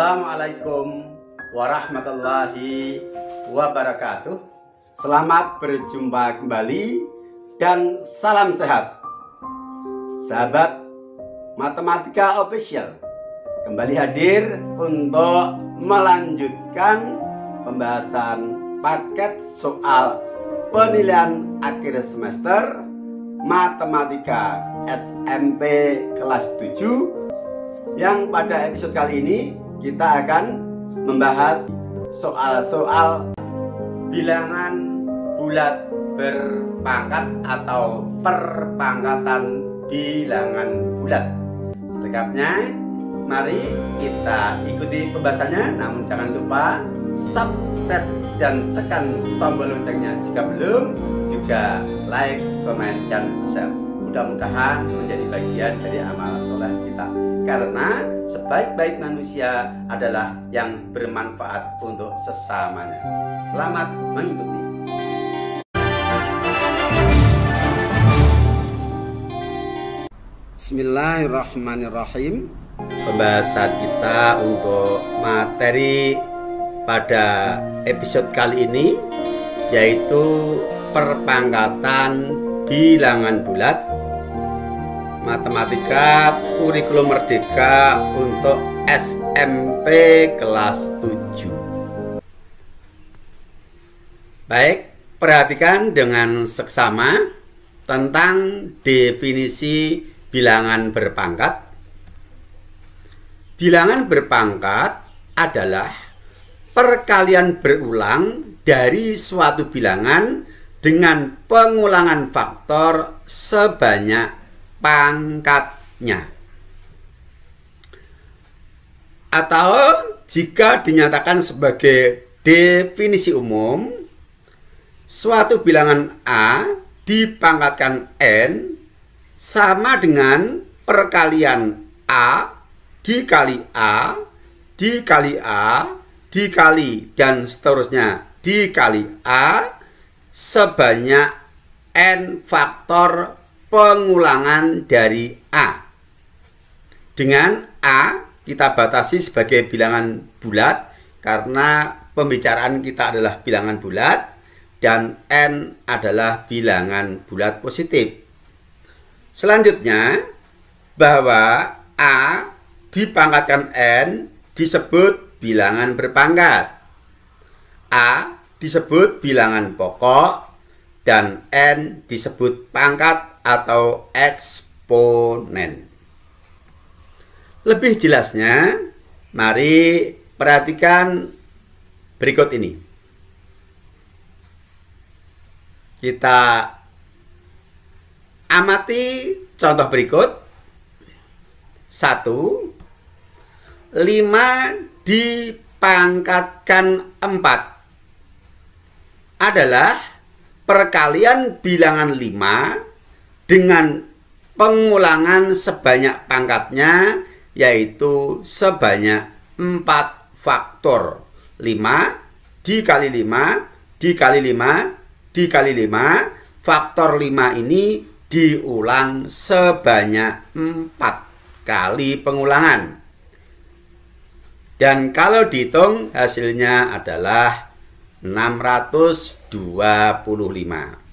Assalamualaikum warahmatullahi wabarakatuh. Selamat berjumpa kembali dan salam sehat, sahabat Matematika Official. Kembali hadir untuk melanjutkan pembahasan paket soal penilaian akhir semester Matematika SMP kelas 7, yang pada episode kali ini kita akan membahas soal-soal bilangan bulat berpangkat atau perpangkatan bilangan bulat. Selengkapnya mari kita ikuti pembahasannya, namun jangan lupa subscribe dan tekan tombol loncengnya jika belum, juga like, komen, dan share. Mudah-mudahan menjadi bagian dari amal soleh kita, karena sebaik-baik manusia adalah yang bermanfaat untuk sesamanya. Selamat mengikuti. Bismillahirrahmanirrahim. Pembahasan kita untuk materi pada episode kali ini yaitu perpangkatan bilangan bulat Matematika Kurikulum Merdeka untuk SMP kelas 7. Baik, perhatikan dengan seksama tentang definisi bilangan berpangkat. Bilangan berpangkat adalah perkalian berulang dari suatu bilangan dengan pengulangan faktor sebanyak pangkatnya. Atau jika dinyatakan sebagai definisi umum, suatu bilangan A dipangkatkan N sama dengan perkalian A dikali A dikali A dikali dan seterusnya dikali A sebanyak N faktor pengulangan dari A. Dengan A kita batasi sebagai bilangan bulat karena pembicaraan kita adalah bilangan bulat, dan N adalah bilangan bulat positif. Selanjutnya, bahwa A dipangkatkan N disebut bilangan berpangkat. A disebut bilangan pokok dan N disebut pangkat atau eksponen. Lebih jelasnya, mari perhatikan berikut ini. Kita amati contoh berikut. 1. 5 dipangkatkan 4 adalah perkalian bilangan 5 dengan pengulangan sebanyak pangkatnya, yaitu sebanyak 4 faktor. 5 dikali 5 dikali 5 dikali 5. Faktor 5 ini diulang sebanyak 4 kali pengulangan. Dan kalau dihitung hasilnya adalah 625.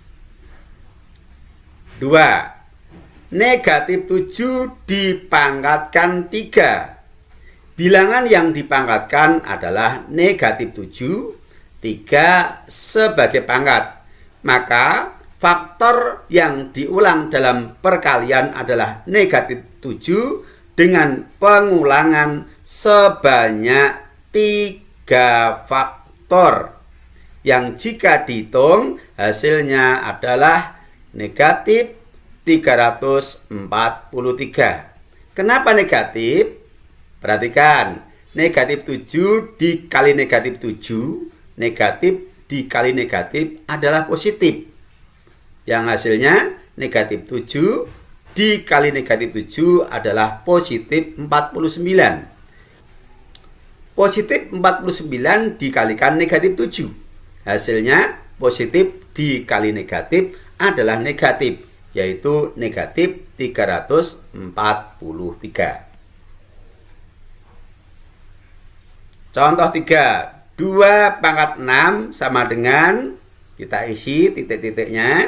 2. Negatif 7 dipangkatkan 3. Bilangan yang dipangkatkan adalah negatif 7, 3 sebagai pangkat. Maka faktor yang diulang dalam perkalian adalah negatif 7 dengan pengulangan sebanyak 3 faktor, yang jika dihitung hasilnya adalah negatif 343. Kenapa negatif? Perhatikan, negatif 7 dikali negatif 7, negatif dikali negatif adalah positif, yang hasilnya negatif 7 dikali negatif 7 adalah positif 49. Positif 49 dikalikan negatif 7, hasilnya positif dikali negatif adalah negatif, yaitu negatif 343. Contoh 3, 2 pangkat 6 sama dengan, kita isi titik-titiknya.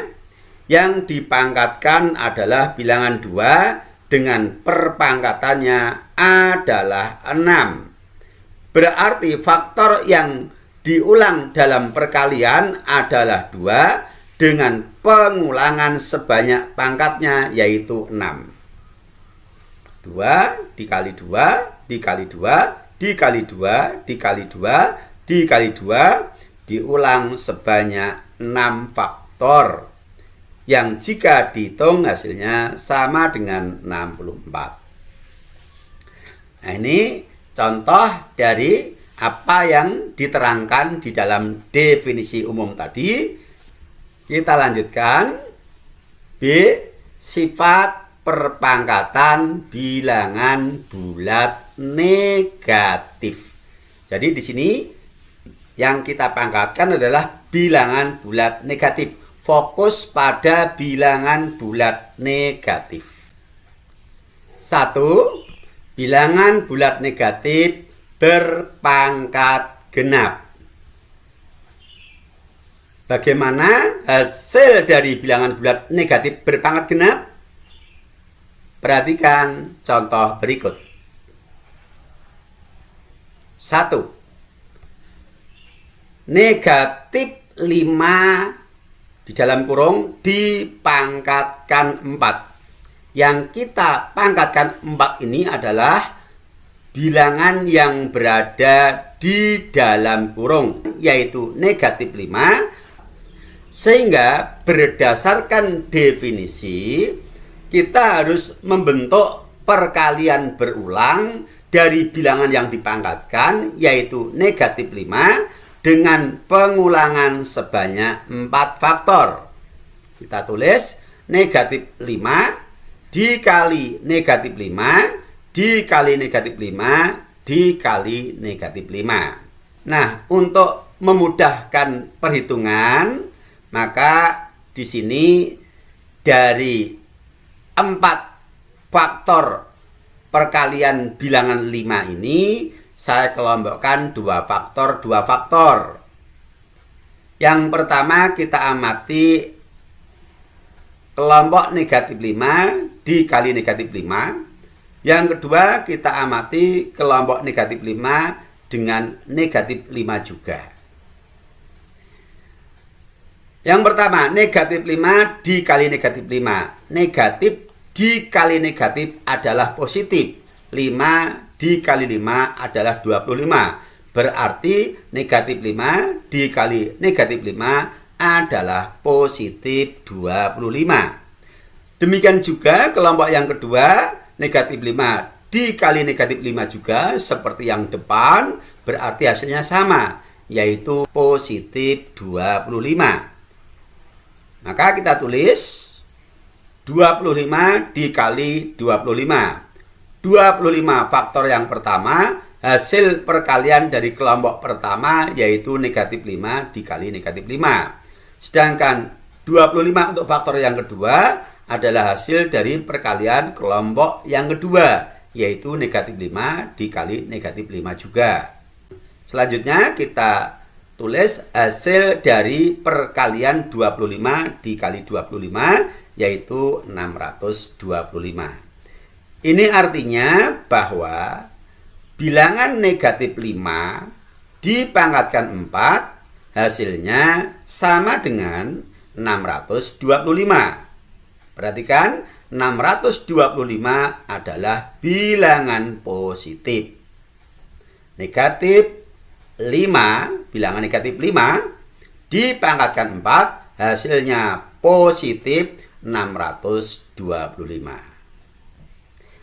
Yang dipangkatkan adalah bilangan 2 dengan perpangkatannya adalah 6. Berarti faktor yang diulang dalam perkalian adalah 2 dengan pengulangan sebanyak pangkatnya yaitu 6. 2 dikali 2 dikali 2 dikali 2 dikali 2 dikali 2 diulang sebanyak 6 faktor yang jika dihitung hasilnya sama dengan 64. Nah, ini contoh dari apa yang diterangkan di dalam definisi umum tadi. Kita lanjutkan. B. Sifat perpangkatan bilangan bulat negatif. Jadi di sini yang kita pangkatkan adalah bilangan bulat negatif. Fokus pada bilangan bulat negatif. 1. Bilangan bulat negatif berpangkat genap. Bagaimana hasil dari bilangan bulat negatif berpangkat genap? Perhatikan contoh berikut. 1. Negatif 5 di dalam kurung dipangkatkan 4. Yang kita pangkatkan 4 ini adalah bilangan yang berada di dalam kurung, yaitu negatif 5. Sehingga berdasarkan definisi, kita harus membentuk perkalian berulang dari bilangan yang dipangkatkan, yaitu negatif 5 dengan pengulangan sebanyak 4 faktor. Kita tulis negatif 5 dikali negatif 5 dikali negatif 5 dikali negatif 5. Nah, untuk memudahkan perhitungan, maka di sini dari 4 faktor perkalian bilangan 5 ini saya kelompokkan 2 faktor. Yang pertama kita amati kelompok negatif 5 dikali negatif 5. Yang kedua kita amati kelompok negatif 5 dengan negatif 5 juga. Yang pertama, negatif 5 dikali negatif 5. Negatif dikali negatif adalah positif. 5 dikali 5 adalah 25. Berarti negatif 5 dikali negatif 5 adalah positif 25. Demikian juga kelompok yang kedua, negatif 5 dikali negatif 5 juga seperti yang depan, berarti hasilnya sama, yaitu positif 25. Maka kita tulis 25 dikali 25. 25 faktor yang pertama, hasil perkalian dari kelompok pertama yaitu negatif 5 dikali negatif 5. Sedangkan 25 untuk faktor yang kedua adalah hasil dari perkalian kelompok yang kedua, yaitu negatif 5 dikali negatif 5 juga. Selanjutnya kita tulis hasil dari perkalian 25 dikali 25, yaitu 625. Ini artinya bahwa bilangan negatif 5 dipangkatkan 4, hasilnya sama dengan 625. Perhatikan, 625 adalah bilangan positif. Negatif 5, bilangan negatif 5 dipangkatkan 4, hasilnya positif 625.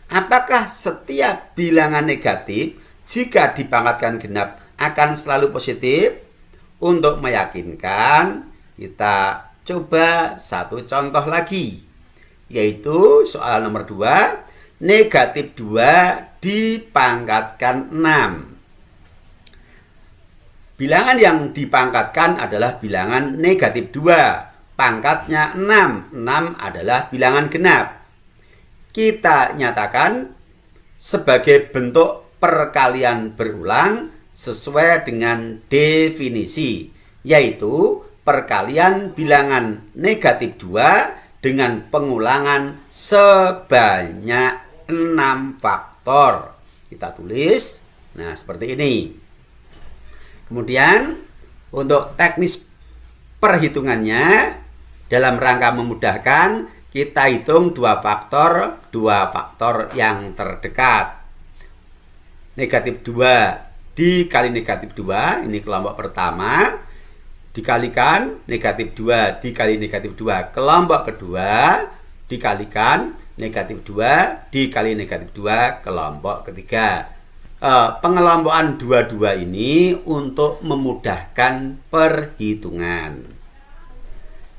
Apakah setiap bilangan negatif jika dipangkatkan genap akan selalu positif? Untuk meyakinkan, kita coba satu contoh lagi, yaitu soal nomor 2, negatif 2 dipangkatkan 6. Bilangan yang dipangkatkan adalah bilangan negatif 2. Pangkatnya 6. 6 adalah bilangan genap. Kita nyatakan sebagai bentuk perkalian berulang sesuai dengan definisi, yaitu perkalian bilangan negatif 2 dengan pengulangan sebanyak 6 faktor. Kita tulis, nah seperti ini. Kemudian untuk teknis perhitungannya, dalam rangka memudahkan, kita hitung dua faktor yang terdekat. Negatif 2 dikali negatif 2, ini kelompok pertama, dikalikan negatif 2 dikali negatif 2 kelompok kedua, dikalikan negatif 2 dikali negatif 2 kelompok ketiga. Pengelompokan dua-dua ini untuk memudahkan perhitungan.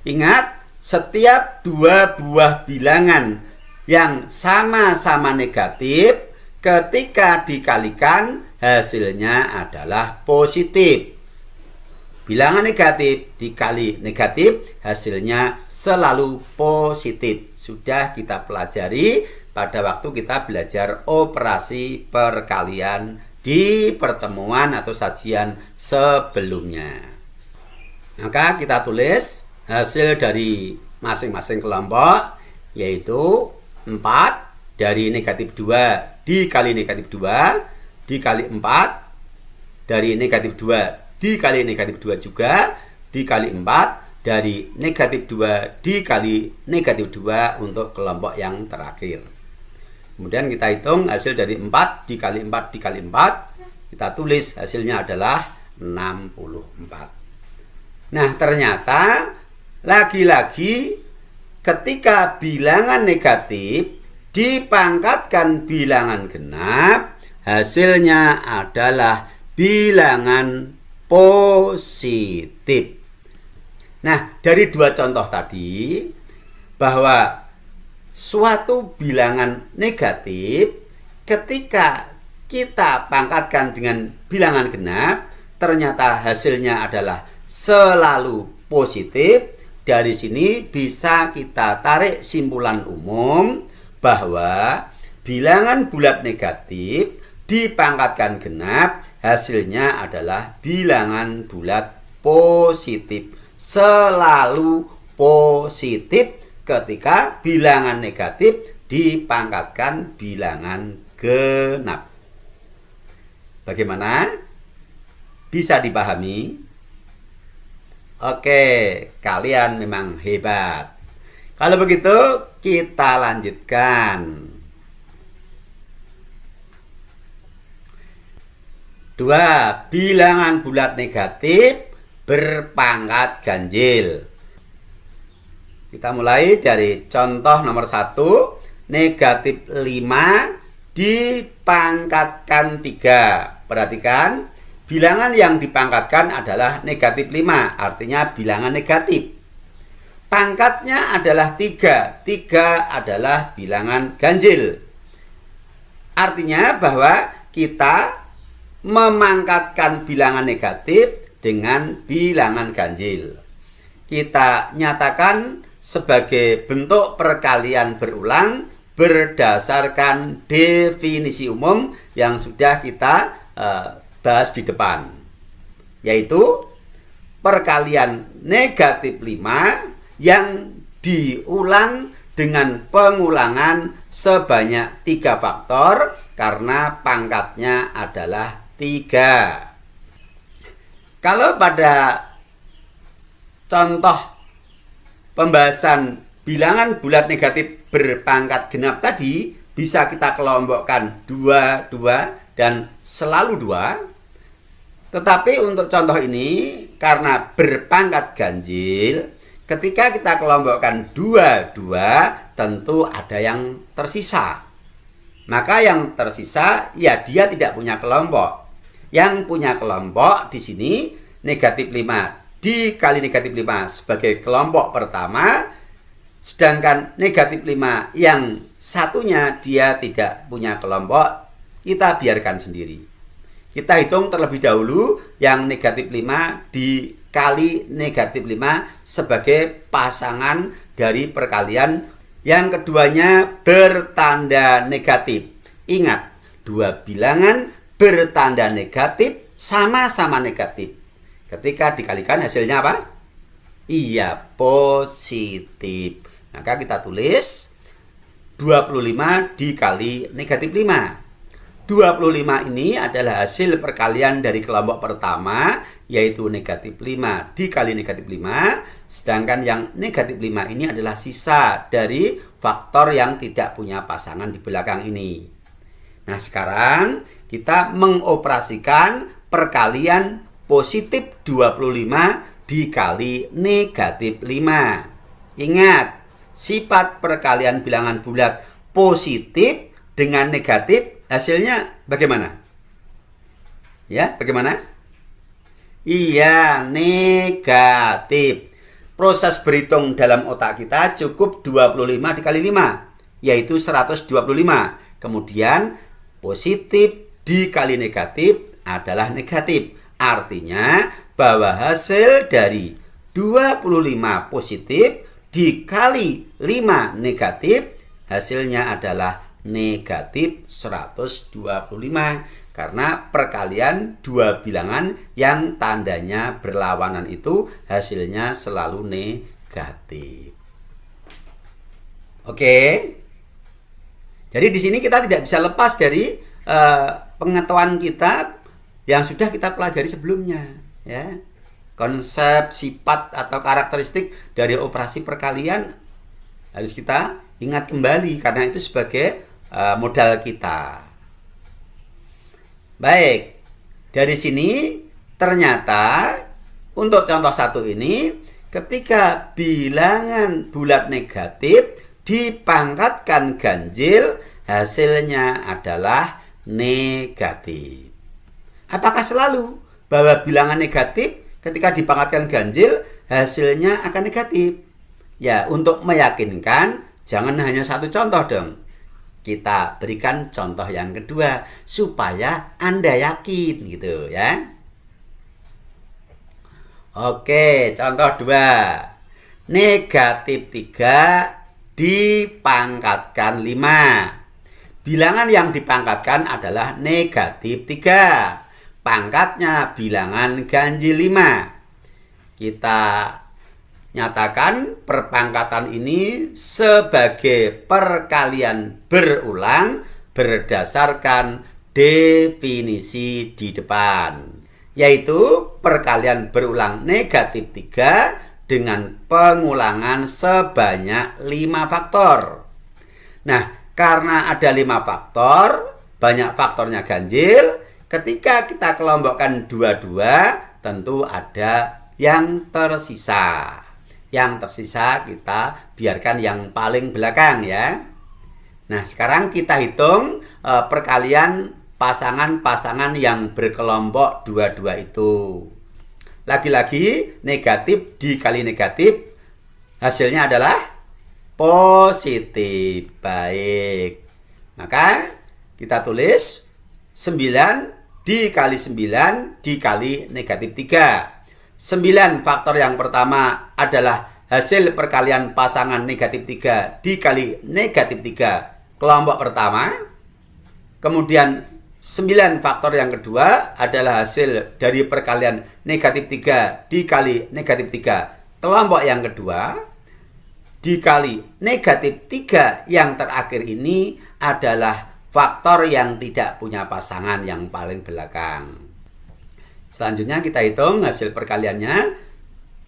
Ingat, setiap dua buah bilangan yang sama-sama negatif, ketika dikalikan hasilnya adalah positif. Bilangan negatif dikali negatif hasilnya selalu positif. Sudah kita pelajari pada waktu kita belajar operasi perkalian di pertemuan atau sajian sebelumnya. Maka kita tulis hasil dari masing-masing kelompok, yaitu 4 dari negatif 2 dikali negatif 2 dikali 4 dari negatif 2 dikali negatif 2 juga dikali 4 dari negatif 2 dikali negatif 2 untuk kelompok yang terakhir. Kemudian kita hitung hasil dari 4 dikali 4 dikali 4, kita tulis hasilnya adalah 64. Nah, ternyata lagi-lagi ketika bilangan negatif dipangkatkan bilangan genap, hasilnya adalah bilangan positif. Nah, dari dua contoh tadi, bahwa suatu bilangan negatif ketika kita pangkatkan dengan bilangan genap, ternyata hasilnya adalah selalu positif. Dari sini bisa kita tarik simpulan umum bahwa bilangan bulat negatif dipangkatkan genap, hasilnya adalah bilangan bulat positif. Selalu positif ketika bilangan negatif dipangkatkan bilangan genap. Bagaimana? Bisa dipahami? Oke, kalian memang hebat. Kalau begitu, kita lanjutkan. 2. Bilangan bulat negatif berpangkat ganjil. Kita mulai dari contoh nomor 1, negatif 5 dipangkatkan 3. Perhatikan, bilangan yang dipangkatkan adalah negatif 5, artinya bilangan negatif. Pangkatnya adalah 3. 3 adalah bilangan ganjil. Artinya bahwa kita memangkatkan bilangan negatif dengan bilangan ganjil. Kita nyatakan sebagai bentuk perkalian berulang berdasarkan definisi umum yang sudah kita bahas di depan, yaitu perkalian negatif 5 yang diulang dengan pengulangan sebanyak 3 faktor karena pangkatnya adalah 3. Kalau pada contoh pembahasan bilangan bulat negatif berpangkat genap tadi, bisa kita kelompokkan 2, 2 dan selalu 2. Tetapi untuk contoh ini, karena berpangkat ganjil, ketika kita kelompokkan 2, 2, tentu ada yang tersisa. Maka yang tersisa, ya dia tidak punya kelompok. Yang punya kelompok di sini negatif 5 dikali negatif 5 sebagai kelompok pertama, sedangkan negatif 5 yang satunya dia tidak punya kelompok, kita biarkan sendiri. Kita hitung terlebih dahulu yang negatif 5 dikali negatif 5 sebagai pasangan dari perkalian yang keduanya bertanda negatif. Ingat, dua bilangan bertanda negatif sama-sama negatif. Ketika dikalikan hasilnya apa? Iya, positif. Maka kita tulis 25 dikali negatif 5. 25 ini adalah hasil perkalian dari kelompok pertama, yaitu negatif 5 dikali negatif 5. Sedangkan yang negatif 5 ini adalah sisa dari faktor yang tidak punya pasangan di belakang ini. Nah, sekarang kita mengoperasikan perkalian positif 25 dikali negatif 5. Ingat, sifat perkalian bilangan bulat positif dengan negatif hasilnya bagaimana? Ya, bagaimana? Iya, negatif. Proses berhitung dalam otak kita cukup 25 dikali 5, yaitu 125. Kemudian positif dikali negatif adalah negatif. Artinya bahwa hasil dari 25 positif dikali 5 negatif hasilnya adalah negatif 125. Karena perkalian dua bilangan yang tandanya berlawanan itu hasilnya selalu negatif. Oke. Jadi di sini kita tidak bisa lepas dari pengetahuan kita yang sudah kita pelajari sebelumnya, ya. Konsep, sifat atau karakteristik dari operasi perkalian harus kita ingat kembali karena itu sebagai modal kita. Baik, dari sini ternyata untuk contoh satu ini ketika bilangan bulat negatif dipangkatkan ganjil hasilnya adalah negatif. Apakah selalu bahwa bilangan negatif ketika dipangkatkan ganjil hasilnya akan negatif? Ya, untuk meyakinkan jangan hanya satu contoh dong. Kita berikan contoh yang kedua supaya Anda yakin gitu ya. Oke, contoh 2. Negatif 3 dipangkatkan 5. Bilangan yang dipangkatkan adalah negatif 3. Pangkatnya bilangan ganjil 5. Kita nyatakan perpangkatan ini sebagai perkalian berulang berdasarkan definisi di depan, yaitu perkalian berulang negatif 3 dengan pengulangan sebanyak 5 faktor. Nah, karena ada 5 faktor, banyak faktornya ganjil, ketika kita kelompokkan dua-dua, tentu ada yang tersisa. Yang tersisa kita biarkan yang paling belakang ya. Nah, sekarang kita hitung perkalian pasangan-pasangan yang berkelompok dua-dua itu. Lagi-lagi negatif dikali negatif hasilnya adalah positif. Baik. Maka kita tulis 9 dikali 9 dikali negatif 3. 9 faktor yang pertama adalah hasil perkalian pasangan negatif 3 dikali negatif 3 kelompok pertama. Kemudian 9 faktor yang kedua adalah hasil dari perkalian negatif 3 dikali negatif 3 kelompok yang kedua. Dikali negatif 3 yang terakhir ini adalah faktor yang tidak punya pasangan yang paling belakang. Selanjutnya kita hitung hasil perkaliannya.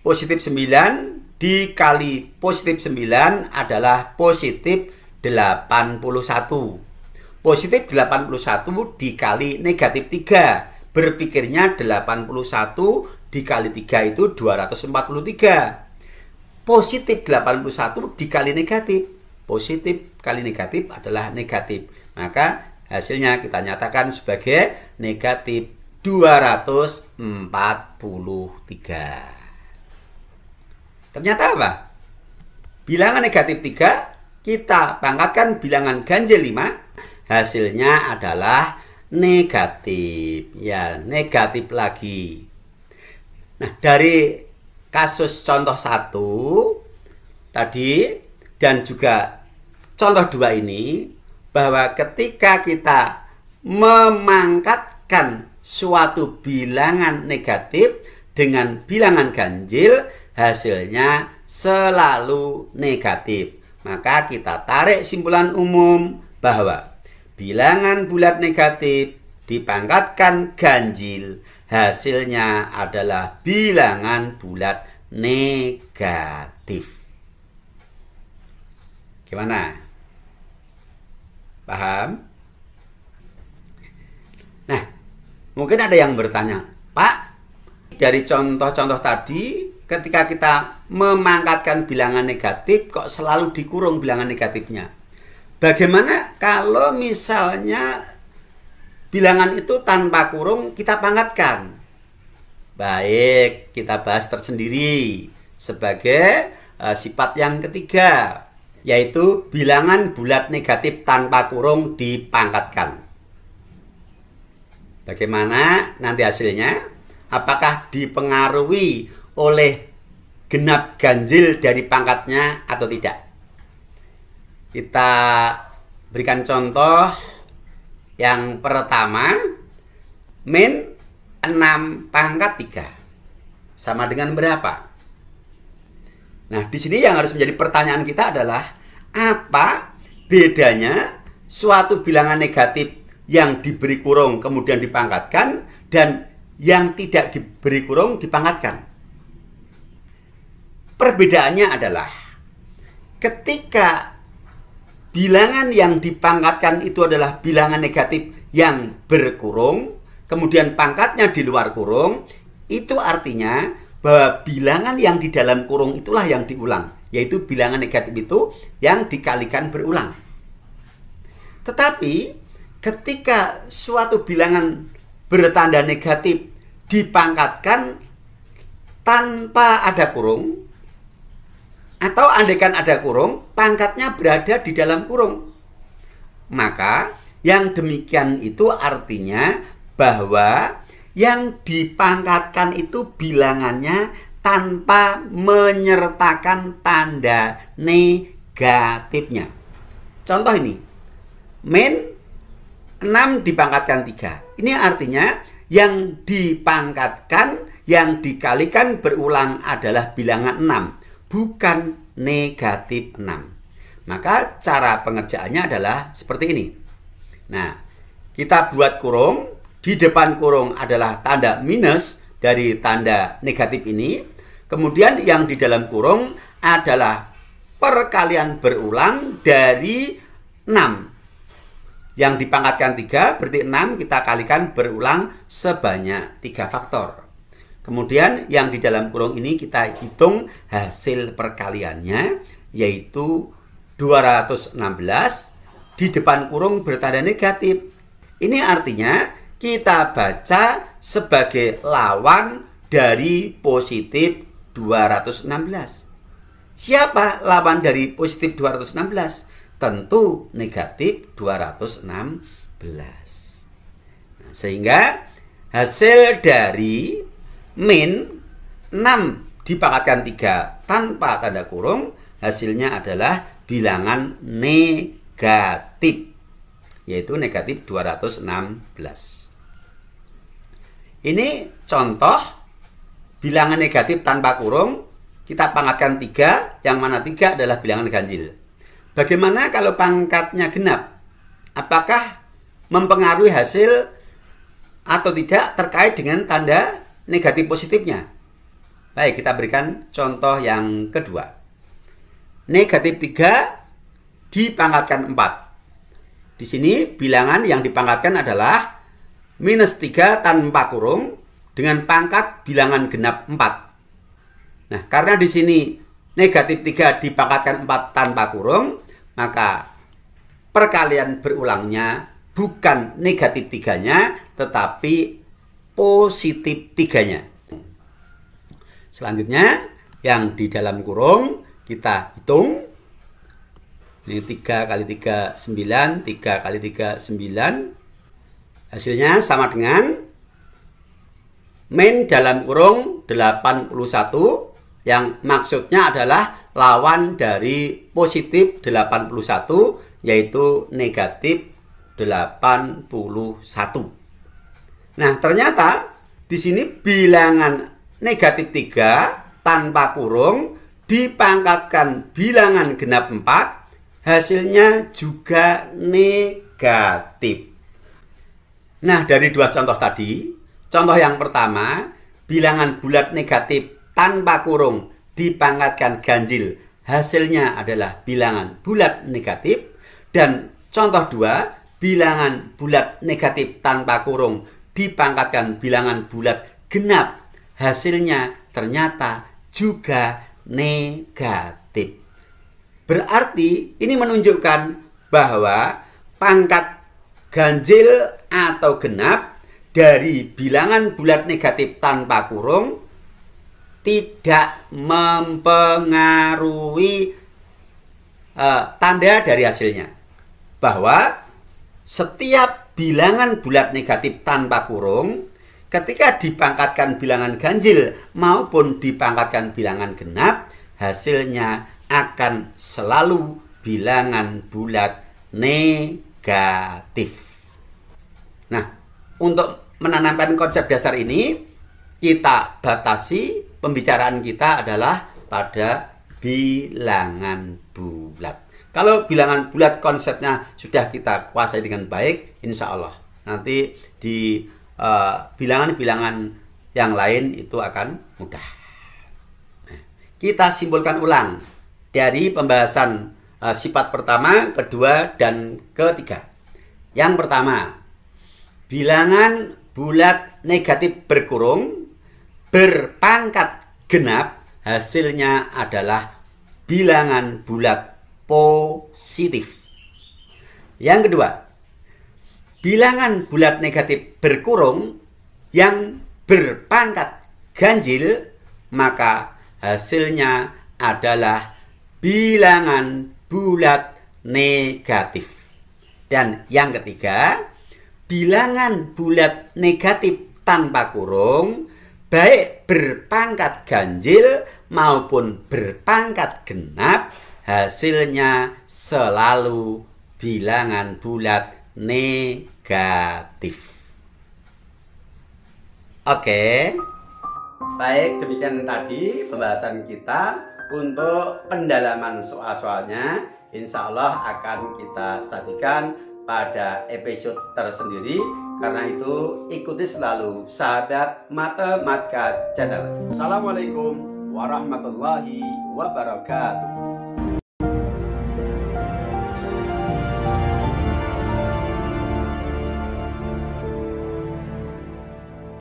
Positif 9 dikali positif 9 adalah positif 81. Positif 81 dikali negatif 3. Berpikirnya 81 dikali 3 itu 243. Positif 81 dikali negatif. Positif kali negatif adalah negatif. Maka hasilnya kita nyatakan sebagai negatif 243. Ternyata apa? Bilangan negatif 3 kita pangkatkan bilangan ganjil 5, hasilnya adalah negatif. Ya, negatif lagi. Nah, dari kasus contoh 1 tadi dan juga contoh 2 ini, bahwa ketika kita memangkatkan suatu bilangan negatif dengan bilangan ganjil, hasilnya selalu negatif. Maka kita tarik simpulan umum bahwa bilangan bulat negatif dipangkatkan ganjil, hasilnya adalah bilangan bulat negatif. Gimana? Paham? Nah, mungkin ada yang bertanya, Pak, dari contoh-contoh tadi, ketika kita memangkatkan bilangan negatif, kok selalu dikurung bilangan negatifnya? Bagaimana kalau misalnya bilangan itu tanpa kurung kita pangkatkan? Baik, kita bahas tersendiri sebagai sifat yang ketiga, yaitu bilangan bulat negatif tanpa kurung dipangkatkan. Bagaimana nanti hasilnya? Apakah dipengaruhi oleh genap ganjil dari pangkatnya atau tidak? Kita berikan contoh yang pertama, min 6 pangkat 3 sama dengan berapa? Nah, di sini yang harus menjadi pertanyaan kita adalah apa bedanya suatu bilangan negatif yang diberi kurung kemudian dipangkatkan dan yang tidak diberi kurung dipangkatkan. Perbedaannya adalah ketika bilangan yang dipangkatkan itu adalah bilangan negatif yang berkurung, kemudian pangkatnya di luar kurung, itu artinya bahwa bilangan yang di dalam kurung itulah yang diulang, yaitu bilangan negatif itu yang dikalikan berulang. Tetapi ketika suatu bilangan bertanda negatif dipangkatkan tanpa ada kurung, atau andaikan ada kurung, pangkatnya berada di dalam kurung, maka yang demikian itu artinya bahwa yang dipangkatkan itu bilangannya tanpa menyertakan tanda negatifnya. Contoh ini, min 6 dipangkatkan 3. Ini artinya yang dipangkatkan, yang dikalikan berulang adalah bilangan 6, bukan negatif 6. Maka cara pengerjaannya adalah seperti ini. Nah, kita buat kurung, di depan kurung adalah tanda minus dari tanda negatif ini. Kemudian yang di dalam kurung adalah perkalian berulang dari 6. Yang dipangkatkan 3 berarti 6 kita kalikan berulang sebanyak 3 faktor. Kemudian yang di dalam kurung ini kita hitung hasil perkaliannya, yaitu 216 di depan kurung bertanda negatif. Ini artinya kita baca sebagai lawan dari positif 216. Siapa lawan dari positif 216? Tentu negatif 216. Nah, sehingga hasil dari min 6 dipangkatkan 3 tanpa tanda kurung, hasilnya adalah bilangan negatif, yaitu negatif 216. Ini contoh bilangan negatif tanpa kurung, kita pangkatkan 3, yang mana 3 adalah bilangan ganjil. Bagaimana kalau pangkatnya genap? Apakah mempengaruhi hasil atau tidak terkait dengan tanda negatif positifnya? Baik, kita berikan contoh yang kedua. Negatif 3 dipangkatkan 4. Di sini bilangan yang dipangkatkan adalah minus 3 tanpa kurung dengan pangkat bilangan genap 4. Nah, karena di sini negatif 3 dipangkatkan 4 tanpa kurung, maka perkalian berulangnya bukan negatif 3-nya, tetapi positif 3-nya. Selanjutnya, yang di dalam kurung kita hitung. Ini 3 kali 3, 9. 3 kali 3, 9. Hasilnya sama dengan min dalam kurung 81, yang maksudnya adalah lawan dari positif 81, yaitu negatif 81. Nah, ternyata di sini bilangan negatif 3 tanpa kurung dipangkatkan bilangan genap 4, hasilnya juga negatif. Nah, dari dua contoh tadi, contoh yang pertama, bilangan bulat negatif tanpa kurung dipangkatkan ganjil, hasilnya adalah bilangan bulat negatif. Dan contoh dua, bilangan bulat negatif tanpa kurung dipangkatkan bilangan bulat genap, hasilnya ternyata juga negatif. Berarti ini menunjukkan bahwa pangkat ganjil atau genap dari bilangan bulat negatif tanpa kurung tidak mempengaruhi tanda dari hasilnya. Bahwa setiap bilangan bulat negatif tanpa kurung ketika dipangkatkan bilangan ganjil maupun dipangkatkan bilangan genap, hasilnya akan selalu bilangan bulat negatif. Nah, untuk menanamkan konsep dasar ini, kita batasi pembicaraan kita adalah pada bilangan bulat. Kalau bilangan bulat konsepnya sudah kita kuasai dengan baik, insya Allah nanti di bilangan-bilangan yang lain itu akan mudah. Nah, kita simpulkan ulang dari pembahasan sifat pertama, kedua, dan ketiga. Yang pertama, bilangan bulat negatif berkurung berpangkat genap, hasilnya adalah bilangan bulat positif. Yang kedua, bilangan bulat negatif berkurung yang berpangkat ganjil, maka hasilnya adalah bilangan bulat negatif. Dan yang ketiga, bilangan bulat negatif tanpa kurung, baik berpangkat ganjil maupun berpangkat genap, hasilnya selalu bilangan bulat negatif. Oke. Baik, demikian tadi pembahasan kita. Untuk pendalaman soal-soalnya, insya Allah akan kita sajikan pada episode tersendiri. Karena itu, ikuti selalu Sahabat Matematika Channel. Assalamualaikum warahmatullahi wabarakatuh.